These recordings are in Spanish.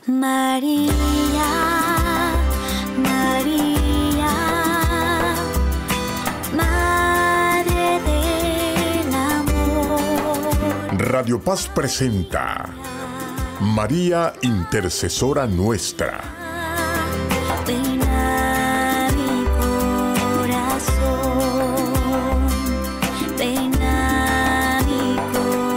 María, María, Madre del Amor. Radio Paz presenta María, Intercesora Nuestra. Ven a mi corazón, ven a mi corazón.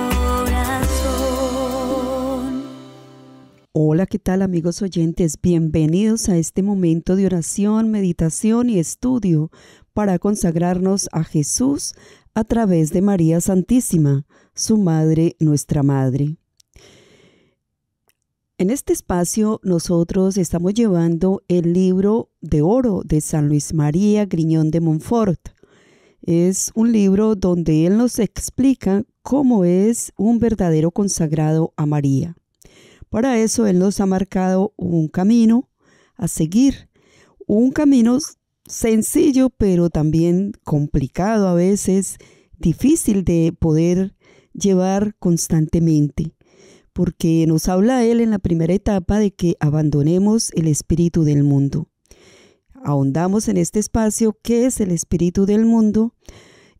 Hola, ¿qué tal, amigos oyentes? Bienvenidos a este momento de oración, meditación y estudio para consagrarnos a Jesús a través de María Santísima, su Madre, nuestra Madre. En este espacio nosotros estamos llevando el libro de oro de San Luis María Griñón de Montfort. Es un libro donde él nos explica cómo es un verdadero consagrado a María. Para eso él nos ha marcado un camino a seguir, un camino sencillo pero también complicado, a veces difícil de poder llevar constantemente. Porque nos habla él en la primera etapa de que abandonemos el espíritu del mundo. Ahondamos en este espacio qué es el espíritu del mundo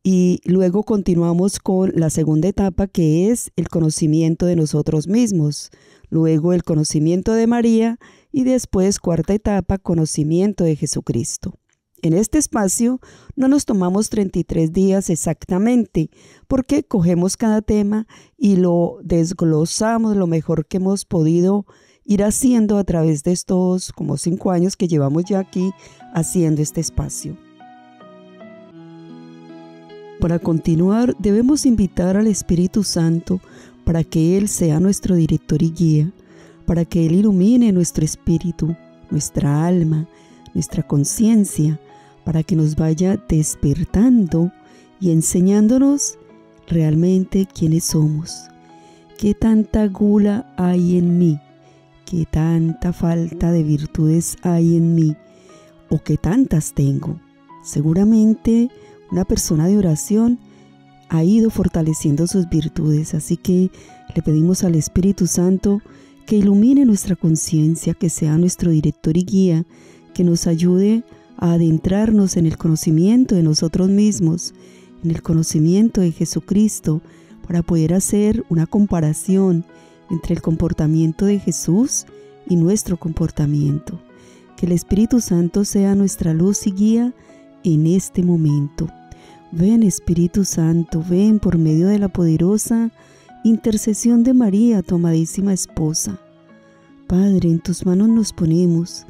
y luego continuamos con la segunda etapa, que es el conocimiento de nosotros mismos, luego el conocimiento de María y después, cuarta etapa, conocimiento de Jesucristo. En este espacio no nos tomamos 33 días exactamente, porque cogemos cada tema y lo desglosamos lo mejor que hemos podido ir haciendo a través de estos como 5 años que llevamos ya aquí haciendo este espacio. Para continuar, debemos invitar al Espíritu Santo para que Él sea nuestro director y guía, para que Él ilumine nuestro espíritu, nuestra alma, nuestra conciencia, para que nos vaya despertando y enseñándonos realmente quiénes somos. ¿Qué tanta gula hay en mí? ¿Qué tanta falta de virtudes hay en mí? ¿O qué tantas tengo? Seguramente una persona de oración ha ido fortaleciendo sus virtudes, así que le pedimos al Espíritu Santo que ilumine nuestra conciencia, que sea nuestro director y guía, que nos ayude a adentrarnos en el conocimiento de nosotros mismos, en el conocimiento de Jesucristo, para poder hacer una comparación entre el comportamiento de Jesús y nuestro comportamiento. Que el Espíritu Santo sea nuestra luz y guía en este momento. Ven, Espíritu Santo, ven por medio de la poderosa intercesión de María, tu amadísima esposa. Padre, en tus manos nos ponemos.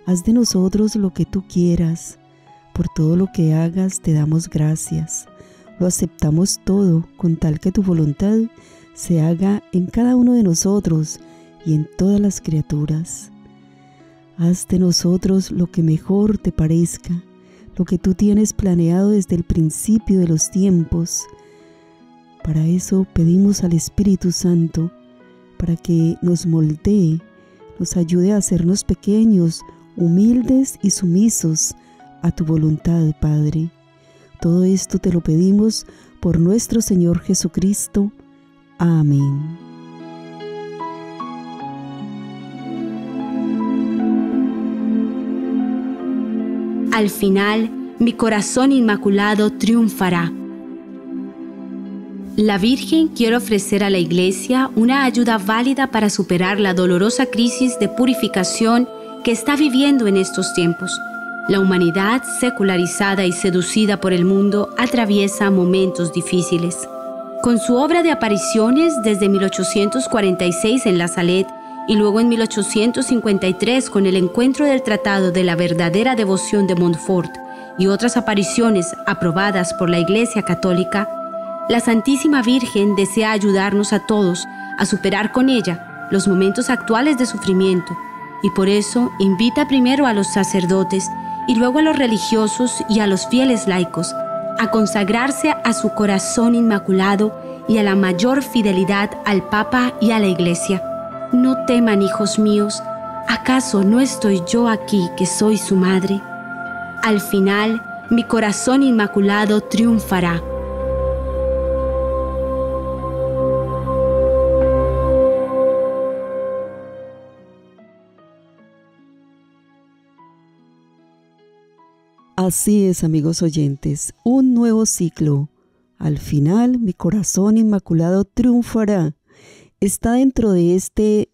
Haz de nosotros lo que tú quieras. Por todo lo que hagas te damos gracias. Lo aceptamos todo con tal que tu voluntad se haga en cada uno de nosotros y en todas las criaturas. Haz de nosotros lo que mejor te parezca, lo que tú tienes planeado desde el principio de los tiempos. Para eso pedimos al Espíritu Santo, para que nos moldee, nos ayude a hacernos pequeños, humildes y sumisos a tu voluntad, Padre. Todo esto te lo pedimos por nuestro Señor Jesucristo. Amén. Al final, mi corazón inmaculado triunfará. La Virgen quiere ofrecer a la Iglesia una ayuda válida para superar la dolorosa crisis de purificación que está viviendo en estos tiempos. La humanidad, secularizada y seducida por el mundo, atraviesa momentos difíciles. Con su obra de apariciones desde 1846 en La Salette y luego en 1853 con el encuentro del Tratado de la Verdadera Devoción de Montfort y otras apariciones aprobadas por la Iglesia Católica, la Santísima Virgen desea ayudarnos a todos a superar con ella los momentos actuales de sufrimiento, y por eso invita primero a los sacerdotes y luego a los religiosos y a los fieles laicos a consagrarse a su corazón inmaculado y a la mayor fidelidad al Papa y a la Iglesia. No teman, hijos míos, ¿acaso no estoy yo aquí que soy su madre? Al final, mi corazón inmaculado triunfará. Así es, amigos oyentes, un nuevo ciclo. Al final, mi corazón inmaculado triunfará. Está dentro de este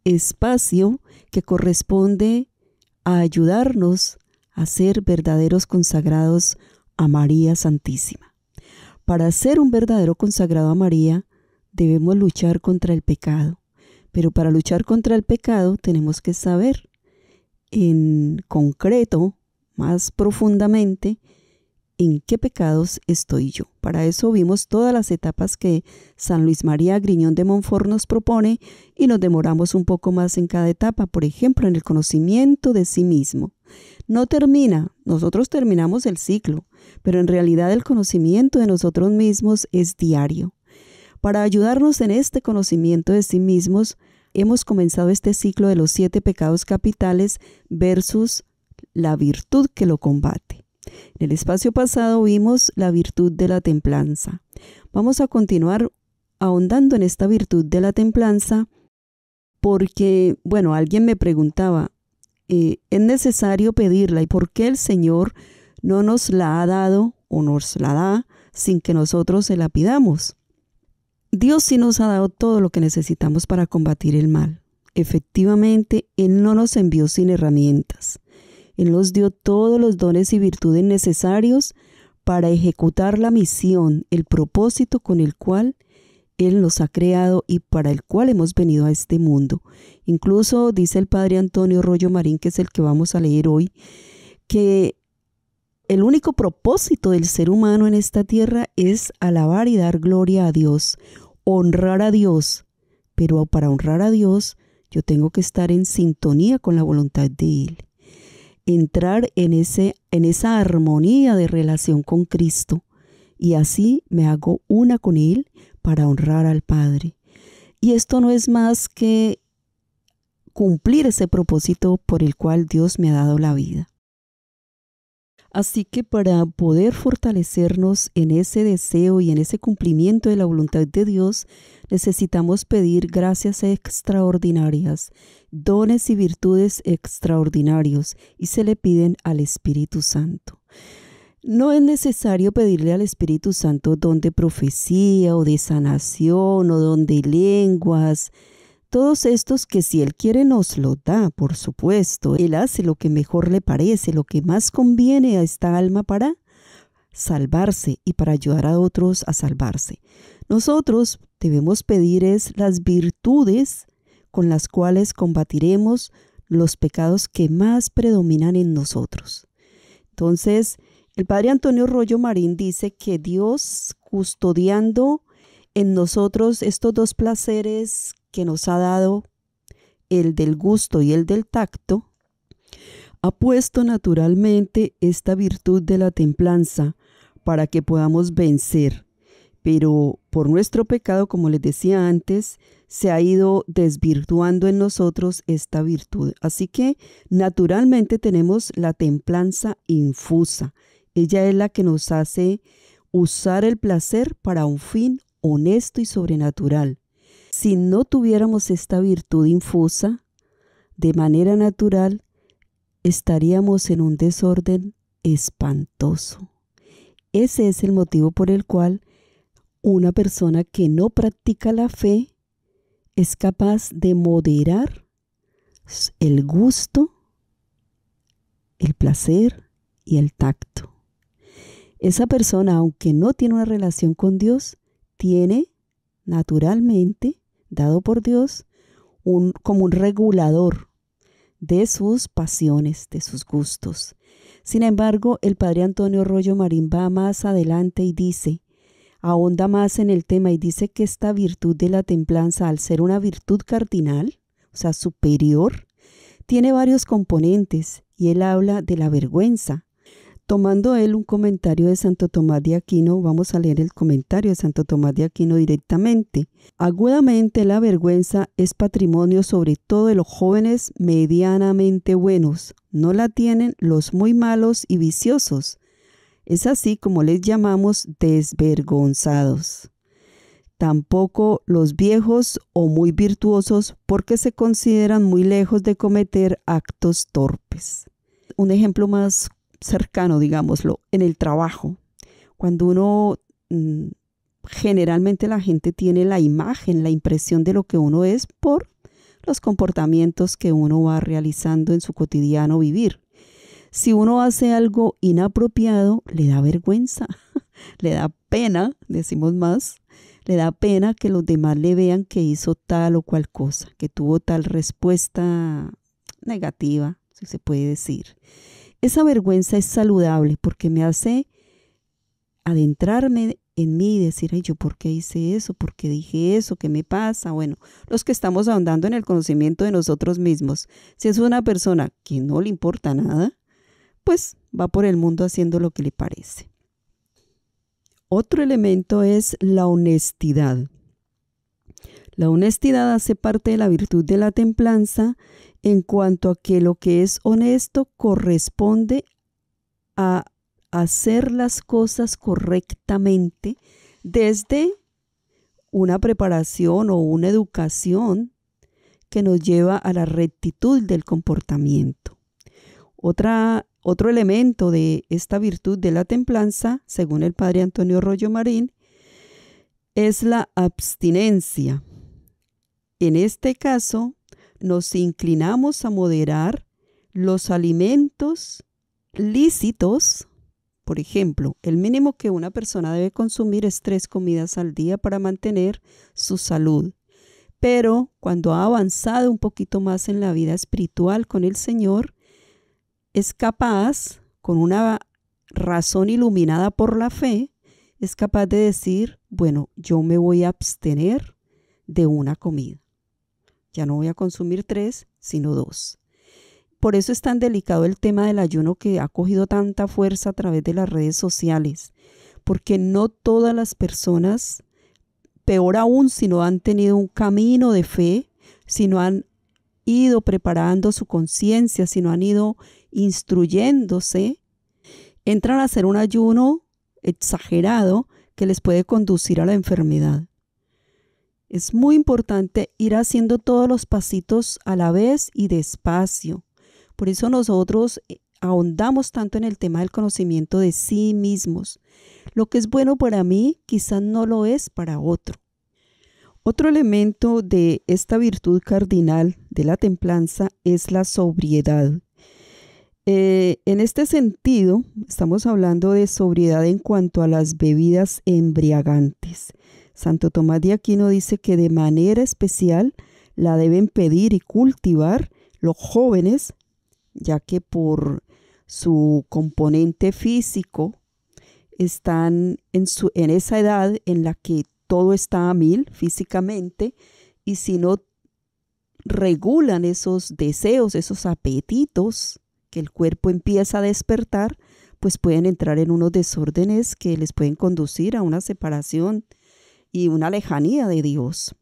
espacio que corresponde a ayudarnos a ser verdaderos consagrados a María Santísima. Para ser un verdadero consagrado a María, debemos luchar contra el pecado. Pero para luchar contra el pecado tenemos que saber en concreto, más profundamente, en qué pecados estoy yo. Para eso vimos todas las etapas que San Luis María Griñón de Montfort nos propone y nos demoramos un poco más en cada etapa. Por ejemplo, en el conocimiento de sí mismo. No termina, nosotros terminamos el ciclo, pero en realidad el conocimiento de nosotros mismos es diario. Para ayudarnos en este conocimiento de sí mismos, hemos comenzado este ciclo de los 7 pecados capitales versus la virtud que lo combate. En el espacio pasado vimos la virtud de la templanza. Vamos a continuar ahondando en esta virtud de la templanza porque, alguien me preguntaba, ¿es necesario pedirla? ¿Y por qué el Señor no nos la ha dado o nos la da sin que nosotros se la pidamos? Dios sí nos ha dado todo lo que necesitamos para combatir el mal. Efectivamente, Él no nos envió sin herramientas. Él nos dio todos los dones y virtudes necesarios para ejecutar la misión, el propósito con el cual Él nos ha creado y para el cual hemos venido a este mundo. Incluso dice el Padre Antonio Rollo Marín, que es el que vamos a leer hoy, que el único propósito del ser humano en esta tierra es alabar y dar gloria a Dios, honrar a Dios. Pero para honrar a Dios, yo tengo que estar en sintonía con la voluntad de Él. Entrar en esa armonía de relación con Cristo y así me hago una con Él para honrar al Padre. Y esto no es más que cumplir ese propósito por el cual Dios me ha dado la vida. Así que para poder fortalecernos en ese deseo y en ese cumplimiento de la voluntad de Dios, necesitamos pedir gracias extraordinarias, dones y virtudes extraordinarios, y se le piden al Espíritu Santo. No es necesario pedirle al Espíritu Santo don de profecía o de sanación o don de lenguas. Todos estos que si Él quiere nos lo da, por supuesto. Él hace lo que mejor le parece, lo que más conviene a esta alma para salvarse y para ayudar a otros a salvarse. Nosotros debemos pedir las virtudes con las cuales combatiremos los pecados que más predominan en nosotros. Entonces, el Padre Antonio Rollo Marín dice que Dios, custodiando en nosotros estos 2 placeres que nos ha dado, el del gusto y el del tacto, ha puesto naturalmente esta virtud de la templanza para que podamos vencer. Pero por nuestro pecado, como les decía antes, se ha ido desvirtuando en nosotros esta virtud. Así que naturalmente tenemos la templanza infusa. Ella es la que nos hace usar el placer para un fin honesto y sobrenatural. Si no tuviéramos esta virtud infusa, de manera natural, estaríamos en un desorden espantoso. Ese es el motivo por el cual una persona que no practica la fe es capaz de moderar el gusto, el placer y el tacto. Esa persona, aunque no tiene una relación con Dios, tiene naturalmente, dado por Dios, como un regulador de sus pasiones, de sus gustos. Sin embargo, el Padre Antonio Rollo Marín va más adelante y dice, ahonda más en el tema y dice que esta virtud de la templanza, al ser una virtud cardinal, o sea, superior, tiene varios componentes y él habla de la vergüenza. Tomando él un comentario de Santo Tomás de Aquino, vamos a leer el comentario de Santo Tomás de Aquino directamente. Agudamente la vergüenza es patrimonio sobre todo de los jóvenes medianamente buenos. No la tienen los muy malos y viciosos. Es así como les llamamos desvergonzados. Tampoco los viejos o muy virtuosos porque se consideran muy lejos de cometer actos torpes. Un ejemplo más cercano, digámoslo, en el trabajo. Cuando uno, generalmente la gente tiene la imagen, la impresión de lo que uno es por los comportamientos que uno va realizando en su cotidiano vivir. Si uno hace algo inapropiado, le da vergüenza, le da pena, decimos más, le da pena que los demás le vean que hizo tal o cual cosa, que tuvo tal respuesta negativa, si se puede decir. Esa vergüenza es saludable porque me hace adentrarme en mí y decir, ay, ¿yo por qué hice eso? ¿Por qué dije eso? ¿Qué me pasa? Bueno, los que estamos ahondando en el conocimiento de nosotros mismos. Si es una persona que no le importa nada, pues va por el mundo haciendo lo que le parece. Otro elemento es la honestidad. La honestidad hace parte de la virtud de la templanza en cuanto a que lo que es honesto corresponde a hacer las cosas correctamente desde una preparación o una educación que nos lleva a la rectitud del comportamiento. Otro elemento de esta virtud de la templanza, según el padre Antonio Rollo Marín, es la abstinencia. En este caso, nos inclinamos a moderar los alimentos lícitos. Por ejemplo, el mínimo que una persona debe consumir es 3 comidas al día para mantener su salud. Pero cuando ha avanzado un poquito más en la vida espiritual con el Señor, es capaz, con una razón iluminada por la fe, es capaz de decir, bueno, yo me voy a abstener de una comida. Ya no voy a consumir 3, sino 2. Por eso es tan delicado el tema del ayuno que ha cogido tanta fuerza a través de las redes sociales, porque no todas las personas, peor aún si no han tenido un camino de fe, si no han ido preparando su conciencia, si no han ido instruyéndose, entran a hacer un ayuno exagerado que les puede conducir a la enfermedad. Es muy importante ir haciendo todos los pasitos a la vez y despacio. Por eso nosotros ahondamos tanto en el tema del conocimiento de sí mismos. Lo que es bueno para mí quizás no lo es para otro. Otro elemento de esta virtud cardinal de la templanza es la sobriedad. En este sentido, estamos hablando de sobriedad en cuanto a las bebidas embriagantes. Santo Tomás de Aquino dice que de manera especial la deben pedir y cultivar los jóvenes, ya que por su componente físico están en esa edad en la que todo está a 1000 físicamente, y si no regulan esos deseos, esos apetitos que el cuerpo empieza a despertar, pues pueden entrar en unos desórdenes que les pueden conducir a una separación y una lejanía de Dios.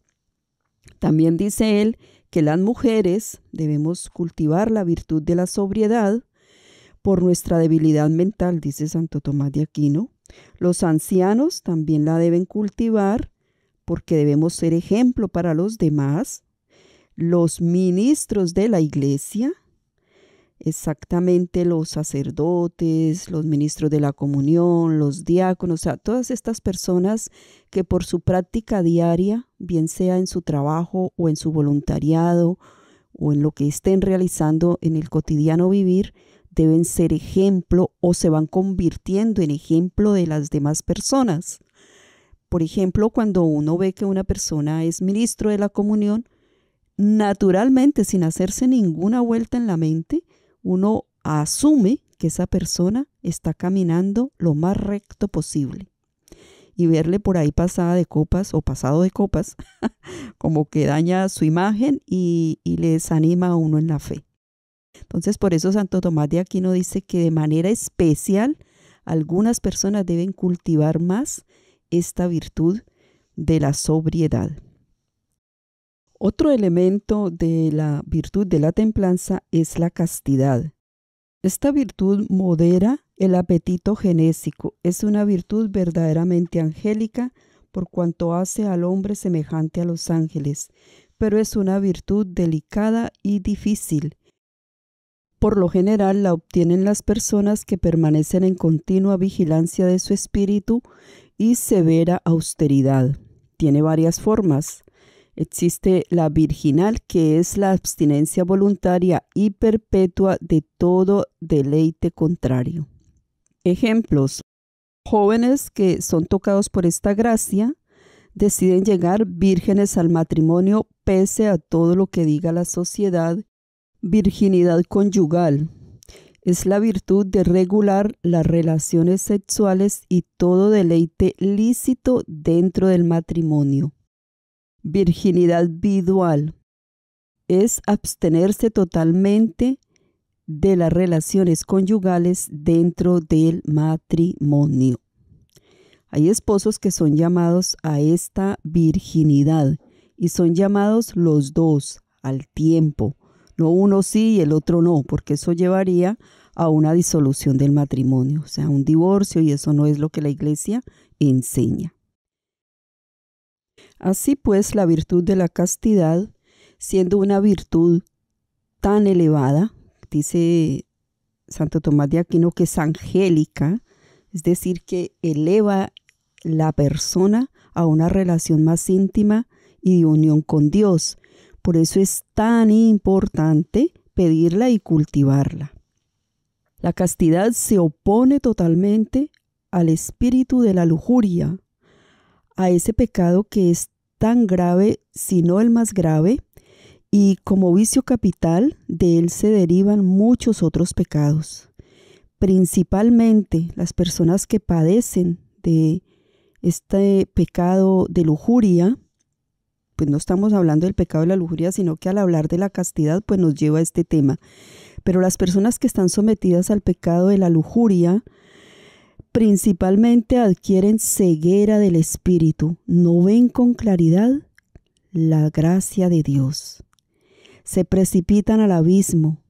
También dice él que las mujeres debemos cultivar la virtud de la sobriedad por nuestra debilidad mental, dice Santo Tomás de Aquino. Los ancianos también la deben cultivar porque debemos ser ejemplo para los demás. Los ministros de la iglesia, exactamente los sacerdotes, los ministros de la comunión, los diáconos, o sea, todas estas personas que por su práctica diaria, bien sea en su trabajo o en su voluntariado o en lo que estén realizando en el cotidiano vivir, deben ser ejemplo o se van convirtiendo en ejemplo de las demás personas. Por ejemplo, cuando uno ve que una persona es ministro de la comunión, naturalmente, sin hacerse ninguna vuelta en la mente, uno asume que esa persona está caminando lo más recto posible. Y verle por ahí pasada de copas o pasado de copas, como que daña su imagen y le desanima a uno en la fe. Entonces, por eso Santo Tomás de Aquino dice que de manera especial algunas personas deben cultivar más esta virtud de la sobriedad. Otro elemento de la virtud de la templanza es la castidad. Esta virtud modera el apetito genésico. Es una virtud verdaderamente angélica por cuanto hace al hombre semejante a los ángeles, pero es una virtud delicada y difícil, Por lo general la obtienen las personas que permanecen en continua vigilancia de su espíritu y severa austeridad. Tiene varias formas. Existe la virginal, que es la abstinencia voluntaria y perpetua de todo deleite contrario. Ejemplos: jóvenes que son tocados por esta gracia deciden llegar vírgenes al matrimonio pese a todo lo que diga la sociedad. Virginidad conyugal es la virtud de regular las relaciones sexuales y todo deleite lícito dentro del matrimonio. Virginidad vidual es abstenerse totalmente de las relaciones conyugales dentro del matrimonio. Hay esposos que son llamados a esta virginidad y son llamados los dos al tiempo. No uno sí y el otro no, porque eso llevaría a una disolución del matrimonio, o sea, un divorcio, y eso no es lo que la Iglesia enseña. Así pues, la virtud de la castidad, siendo una virtud tan elevada, dice Santo Tomás de Aquino que es angélica, es decir, que eleva la persona a una relación más íntima y de unión con Dios. Por eso es tan importante pedirla y cultivarla. La castidad se opone totalmente al espíritu de la lujuria, a ese pecado que es tan grave, si no el más grave, y como vicio capital de él se derivan muchos otros pecados. Principalmente las personas que padecen de este pecado de lujuria, pues no estamos hablando del pecado de la lujuria, sino que al hablar de la castidad, pues nos lleva a este tema. Pero las personas que están sometidas al pecado de la lujuria, principalmente adquieren ceguera del espíritu, no ven con claridad la gracia de Dios. Se precipitan al abismo,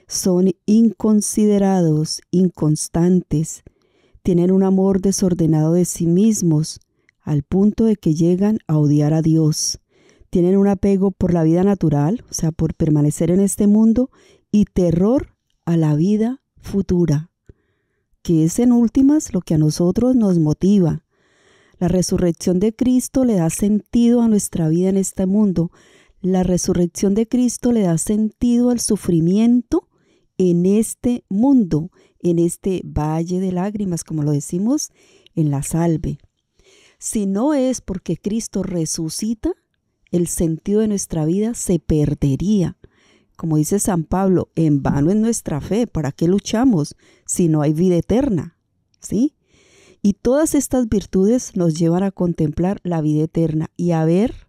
son inconsiderados, inconstantes, tienen un amor desordenado de sí mismos, al punto de que llegan a odiar a Dios. Tienen un apego por la vida natural, o sea, por permanecer en este mundo, y terror a la vida futura, que es en últimas lo que a nosotros nos motiva. La resurrección de Cristo le da sentido a nuestra vida en este mundo. La resurrección de Cristo le da sentido al sufrimiento en este mundo, en este valle de lágrimas, como lo decimos en la salve. Si no es porque Cristo resucita, el sentido de nuestra vida se perdería. Como dice San Pablo, en vano es nuestra fe. ¿Para qué luchamos si no hay vida eterna? ¿Sí? Y todas estas virtudes nos llevan a contemplar la vida eterna y a ver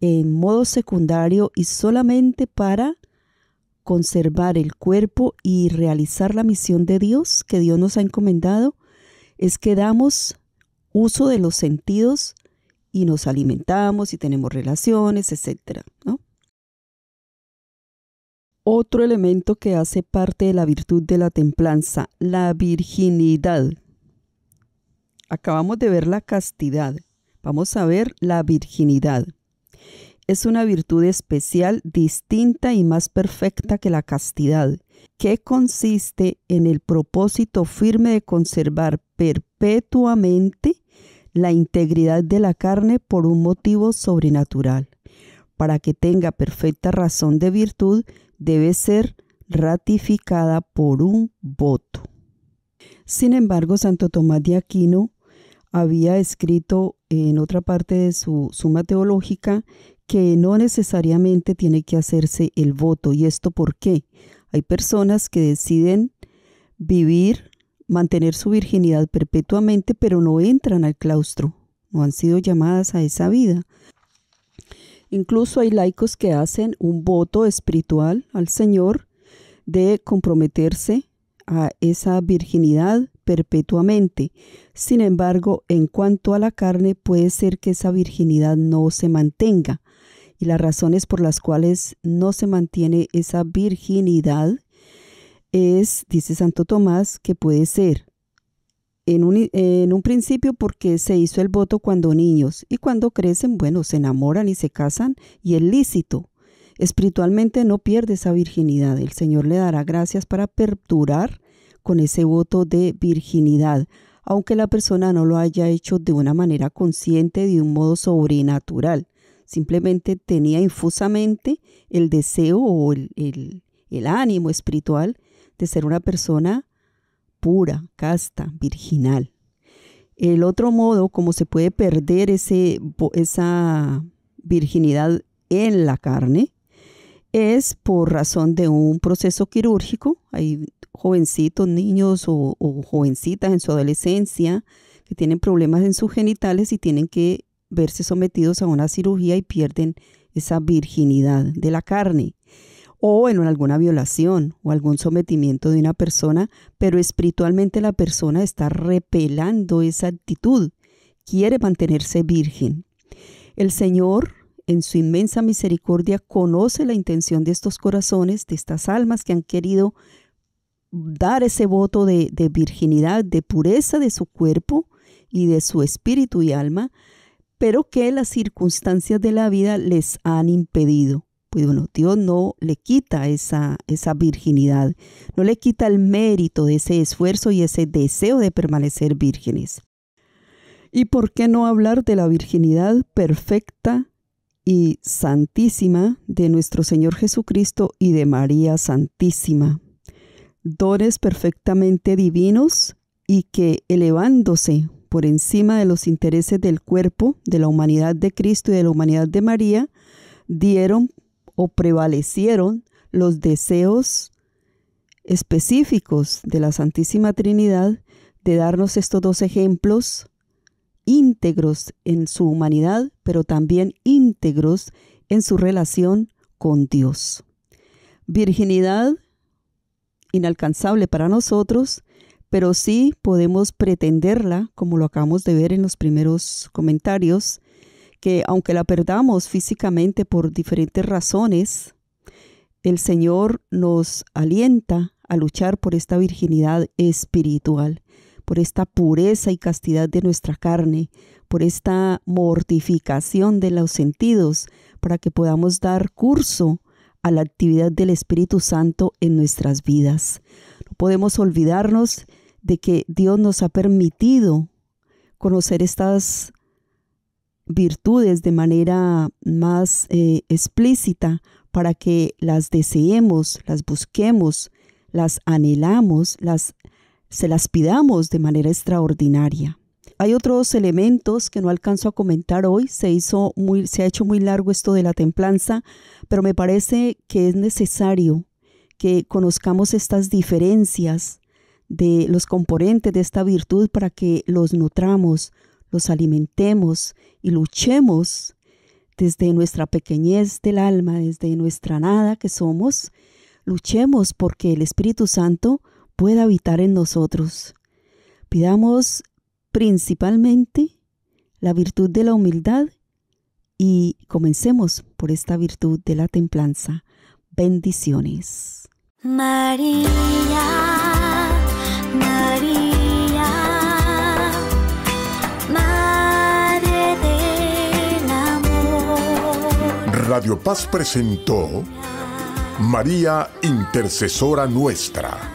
en modo secundario y solamente para conservar el cuerpo y realizar la misión de Dios que Dios nos ha encomendado, es que damos uso de los sentidos y nos alimentamos y tenemos relaciones, etc., ¿no? Otro elemento que hace parte de la virtud de la templanza, la virginidad. Acabamos de ver la castidad, vamos a ver la virginidad. Es una virtud especial, distinta y más perfecta que la castidad, que consiste en el propósito firme de conservar perpetuamente la integridad de la carne por un motivo sobrenatural. Para que tenga perfecta razón de virtud, debe ser ratificada por un voto. Sin embargo, Santo Tomás de Aquino había escrito en otra parte de su Suma Teológica que no necesariamente tiene que hacerse el voto. ¿Y esto por qué? Hay personas que deciden vivir, mantener su virginidad perpetuamente, pero no entran al claustro, no han sido llamadas a esa vida. Incluso hay laicos que hacen un voto espiritual al Señor de comprometerse a esa virginidad perpetuamente. Sin embargo, en cuanto a la carne, puede ser que esa virginidad no se mantenga. Y las razones por las cuales no se mantiene esa virginidad es, dice Santo Tomás, que puede ser en un principio porque se hizo el voto cuando niños y cuando crecen, bueno, se enamoran y se casan y es lícito. espiritualmente no pierde esa virginidad. El Señor le dará gracias para perdurar con ese voto de virginidad, aunque la persona no lo haya hecho de una manera consciente, de un modo sobrenatural. Simplemente tenía infusamente el deseo o el ánimo espiritual de ser una persona pura, casta, virginal. El otro modo como se puede perder esa virginidad en la carne es por razón de un proceso quirúrgico. Hay jovencitos, niños o jovencitas en su adolescencia que tienen problemas en sus genitales y tienen que verse sometidos a una cirugía y pierden esa virginidad de la carne. O en alguna violación o algún sometimiento de una persona, pero espiritualmente la persona está repelando esa actitud, quiere mantenerse virgen. El Señor, en su inmensa misericordia, conoce la intención de estos corazones, de estas almas que han querido dar ese voto de virginidad, de pureza de su cuerpo y de su espíritu y alma, pero que las circunstancias de la vida les han impedido. Pues bueno, Dios no le quita esa virginidad, no le quita el mérito de ese esfuerzo y ese deseo de permanecer vírgenes. ¿Y por qué no hablar de la virginidad perfecta y santísima de nuestro Señor Jesucristo y de María Santísima? Dones perfectamente divinos y que, elevándose por encima de los intereses del cuerpo, de la humanidad de Cristo y de la humanidad de María, dieron o prevalecieron los deseos específicos de la Santísima Trinidad de darnos estos dos ejemplos íntegros en su humanidad, pero también íntegros en su relación con Dios. Virginidad inalcanzable para nosotros, pero sí podemos pretenderla, como lo acabamos de ver en los primeros comentarios, que aunque la perdamos físicamente por diferentes razones, el Señor nos alienta a luchar por esta virginidad espiritual, por esta pureza y castidad de nuestra carne, por esta mortificación de los sentidos, para que podamos dar curso a la actividad del Espíritu Santo en nuestras vidas. No podemos olvidarnos de que Dios nos ha permitido conocer estas virtudes de manera más explícita para que las deseemos, las busquemos, las anhelamos, se las pidamos de manera extraordinaria. Hay otros elementos que no alcanzo a comentar hoy. Se ha hecho muy largo esto de la templanza, pero me parece que es necesario que conozcamos estas diferencias de los componentes de esta virtud para que los nutramos, los alimentemos y luchemos desde nuestra pequeñez del alma, desde nuestra nada que somos. Luchemos porque el Espíritu Santo pueda habitar en nosotros. Pidamos principalmente la virtud de la humildad y comencemos por esta virtud de la templanza. Bendiciones. María, María, Madre del Amor. Radio Paz presentó María Intercesora Nuestra.